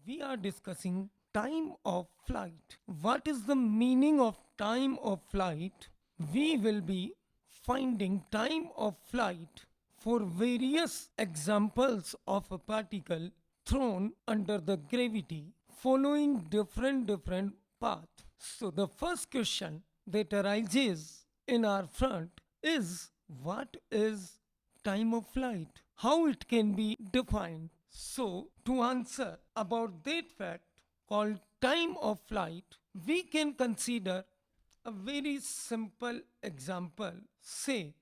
we are discussing time of flight. What is the meaning of time of flight? We will be finding time of flight for various examples of a particle thrown under the gravity following different path. So the first question that arises in our front is, what is time of flight? How it can be defined? So to answer about that fact called time of flight, we can consider a very simple example. Say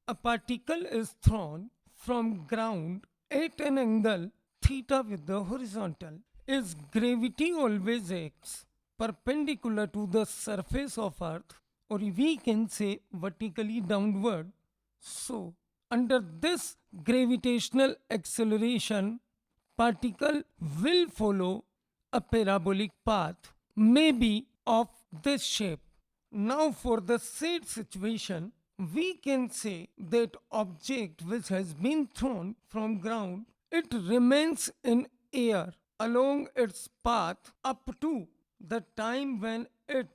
a particle is thrown from ground at an angle theta with the horizontal. Is gravity always acts perpendicular to the surface of earth, or we can say vertically downward? So under this gravitational acceleration, particle will follow a parabolic path, maybe of this shape. Now for the said situation, we can say that object which has been thrown from ground, it remains in air along its path up to the time when it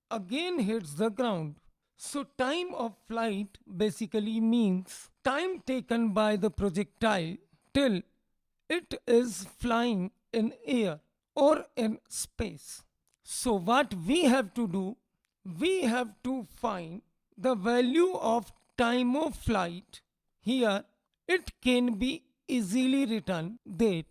again hits the ground. So time of flight basically means time taken by the projectile till it is flying in air or in space. So what we have to do, we have to find the value of time of flight. Here it can be easily written that,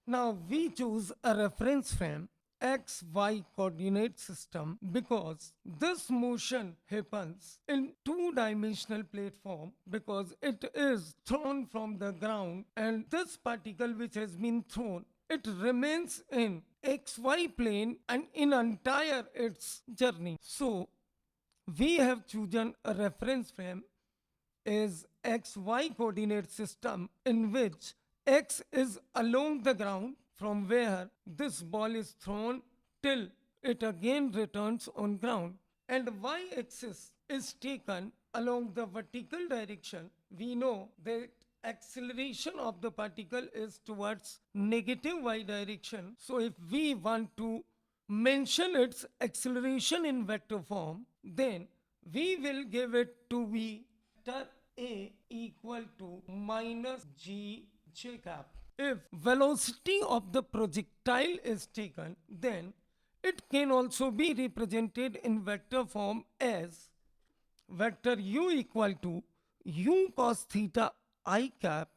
now we choose a reference frame XY coordinate system because this motion happens in two-dimensional platform because it is thrown from the ground, and this particle which has been thrown, it remains in XY plane and in entire its journey. So we have chosen a reference frame is XY coordinate system in which X is along the ground from where this ball is thrown till it again returns on ground, and Y axis is taken along the vertical direction. We know that acceleration of the particle is towards negative Y direction. So if we want to mention its acceleration in vector form, then we will give it to be vector A equal to minus g j cap. If velocity of the projectile is taken, then it can also be represented in vector form as vector u equal to u cos theta I cap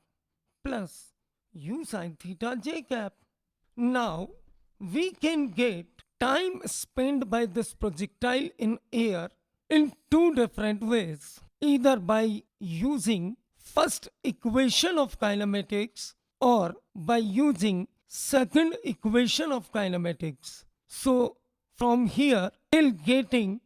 plus u sin theta j cap. Now we can get time spent by this projectile in air in two different ways, either by using first equation of kinematics or by using second equation of kinematics. So from here till getting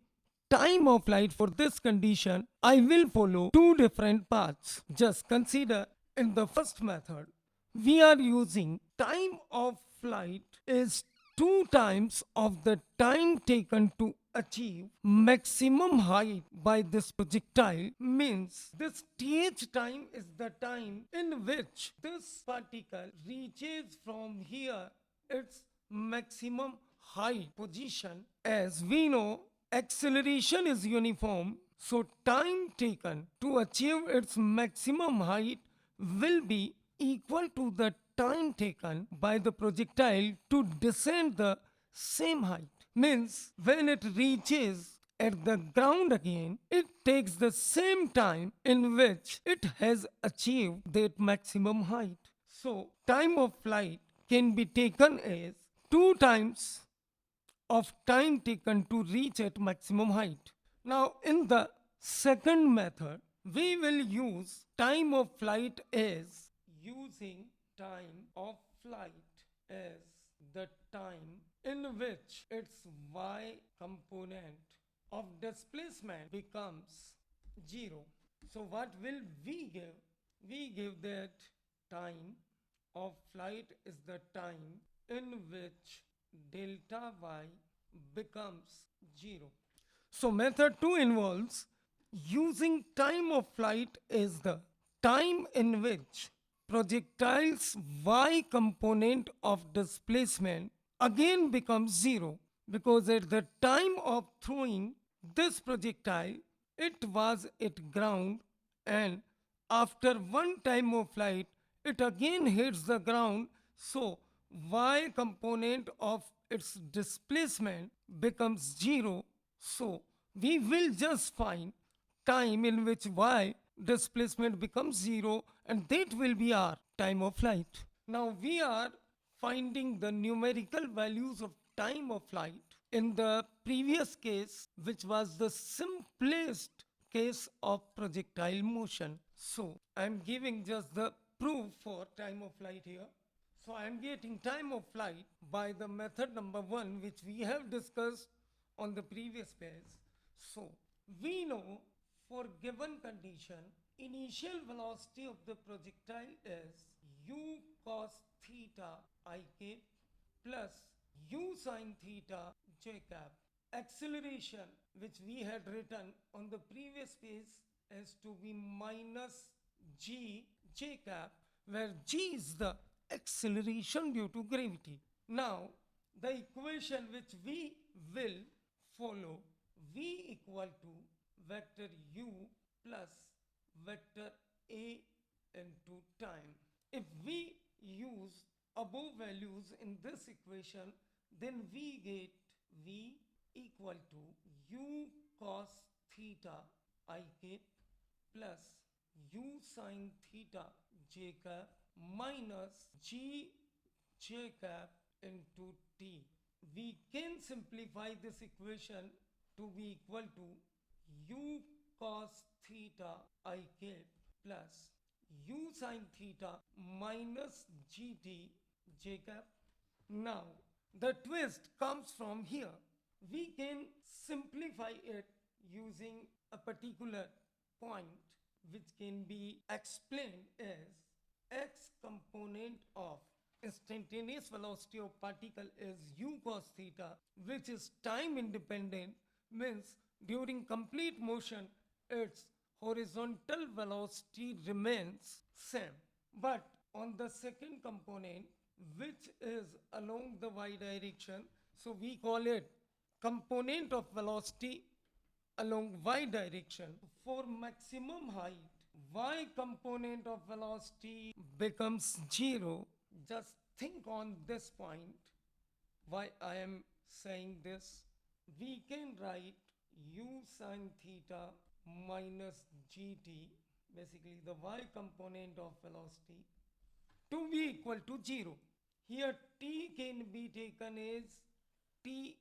time of flight for this condition, I will follow two different paths. Just consider in the first method, we are using time of flight is 2 times of the time taken to achieve maximum height by this projectile, means this th time is the time in which this particle reaches from here its maximum height position. As we know, acceleration is uniform, so time taken to achieve its maximum height will be equal to the time taken by the projectile to descend the same height. Means when it reaches at the ground again, it takes the same time in which it has achieved that maximum height. So time of flight can be taken as 2 times of time taken to reach at maximum height. Now in the second method, we will use time of flight as using time of flight as the time in which its y component of displacement becomes 0. So what will we give? We give that time of flight is the time in which delta y becomes 0. So method 2 involves using time of flight as the time in which projectile's y component of displacement again becomes 0, because at the time of throwing this projectile it was at ground, and after one time of flight it again hits the ground, so y component of its displacement becomes 0. So we will just find time in which y displacement becomes 0, and that will be our time of flight. Now we are finding the numerical values of time of flight. In the previous case, which was the simplest case of projectile motion. So I am giving just the proof for time of flight here. So I am getting time of flight by the method number 1, which we have discussed on the previous page. So we know, for given condition, initial velocity of the projectile is u cos theta I cap plus u sin theta j cap. Acceleration, which we had written on the previous page, is to be minus g j cap, where g is the acceleration due to gravity. Now, the equation which we will follow, v equal to vector u plus vector a into time. If we use above values in this equation, then we get v equal to u cos theta I cap plus u sin theta j cap minus g j cap into t. We can simplify this equation to be equal to u cos theta I cap plus u sin theta minus gt j cap. Now, the twist comes from here. We can simplify it using a particular point, which can be explained as x component of instantaneous velocity of particle is u cos theta, which is time independent, means during complete motion its horizontal velocity remains same. But on the second component, which is along the y direction, so we call it component of velocity along y direction. For maximum height, y component of velocity becomes 0. Just think on this point why I am saying this. We can write u sin theta minus gt, basically the y component of velocity, to be equal to 0. Here t can be taken as th,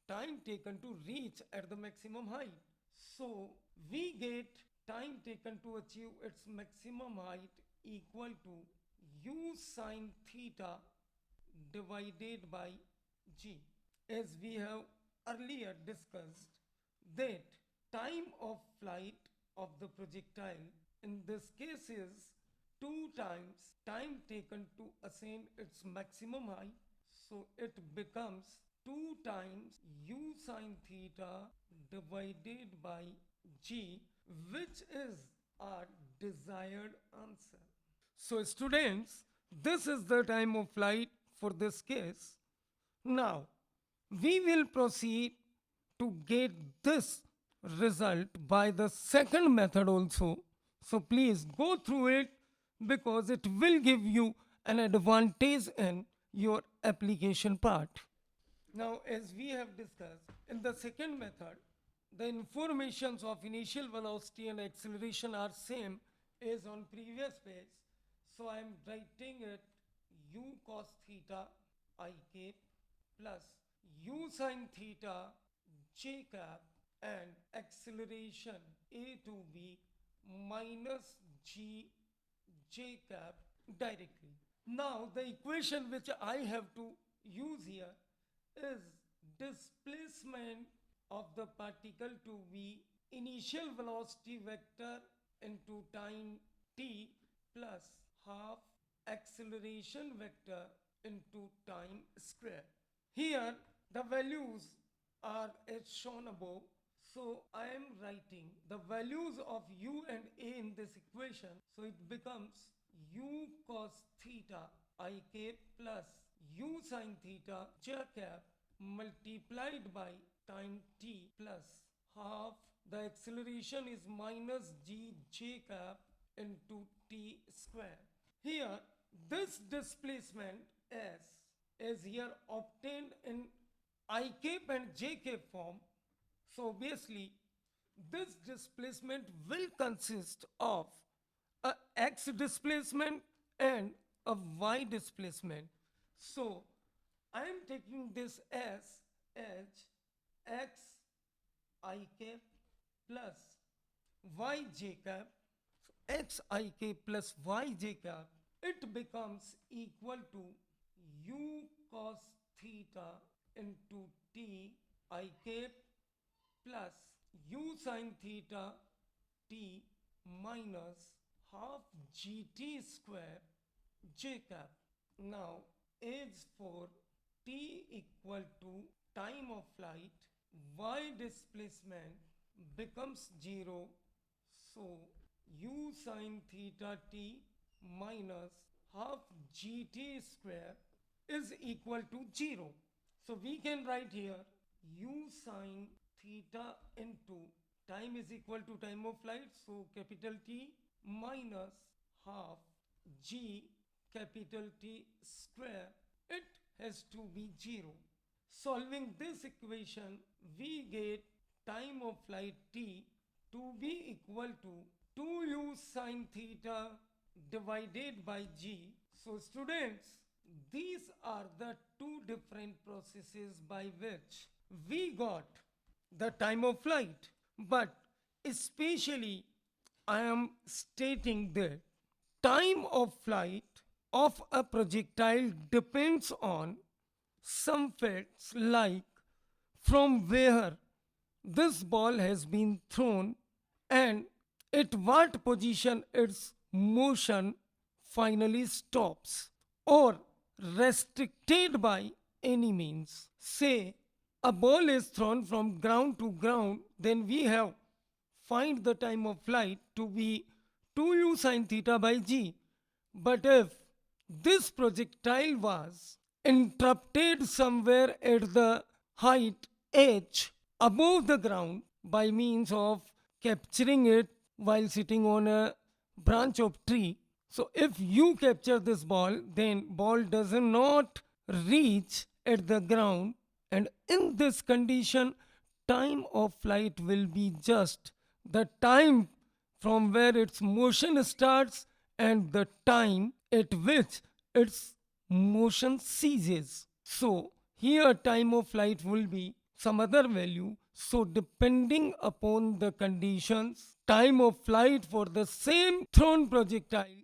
time taken to reach at the maximum height. So we get time taken to achieve its maximum height equal to u sin theta divided by g. As we have earlier discussed, that time of flight of the projectile in this case is 2 times time taken to ascend its maximum height. So it becomes 2 times u sin theta divided by g, which is our desired answer. So students, this is the time of flight for this case. Now, we will proceed to get this result by the second method also. So please go through it, because it will give you an advantage in your application part. Now, as we have discussed, in the second method, the informations of initial velocity and acceleration are same as on previous page. So I am writing it u cos theta I cap plus u sin theta j cap, and acceleration a to b minus g j cap directly. Now the equation which I have to use here is displacement of the particle to be initial velocity vector into time t plus half acceleration vector into time square. Here the values are as shown above. So I am writing the values of u and a in this equation. So it becomes u cos theta I cap plus u sin theta j cap multiplied by time t plus half the acceleration is minus g j cap into t square. Here this displacement s is here obtained in I cap and j cap form. So obviously this displacement will consist of a x displacement and a y displacement. So I am taking this as x I cap plus y j cap. So x I cap plus y j cap, it becomes equal to u cos theta into t I cap plus u sin theta t minus half gt square j cap. Now as for t equal to time of flight, y displacement becomes 0. So u sin theta t minus half gt square is equal to 0. So we can write here u sin theta into time is equal to time of flight, so capital T minus half g capital T square, it has to be 0. Solving this equation, we get time of flight t to be equal to 2u sin theta divided by g. So students, these are the two different processes by which we got the time of flight. But especially I am stating that time of flight of a projectile depends on some facts like from where this ball has been thrown and at what position its motion finally stops or restricted by any means. Say a ball is thrown from ground to ground, then we have find the time of flight to be 2u sin theta by g. But if this projectile was interrupted somewhere at the height h above the ground by means of capturing it while sitting on a branch of tree. So if you capture this ball, then ball does not reach at the ground, and in this condition time of flight will be just the time from where its motion starts and the time at which its motion ceases. So here time of flight will be some other value. So depending upon the conditions, time of flight for the same thrown projectile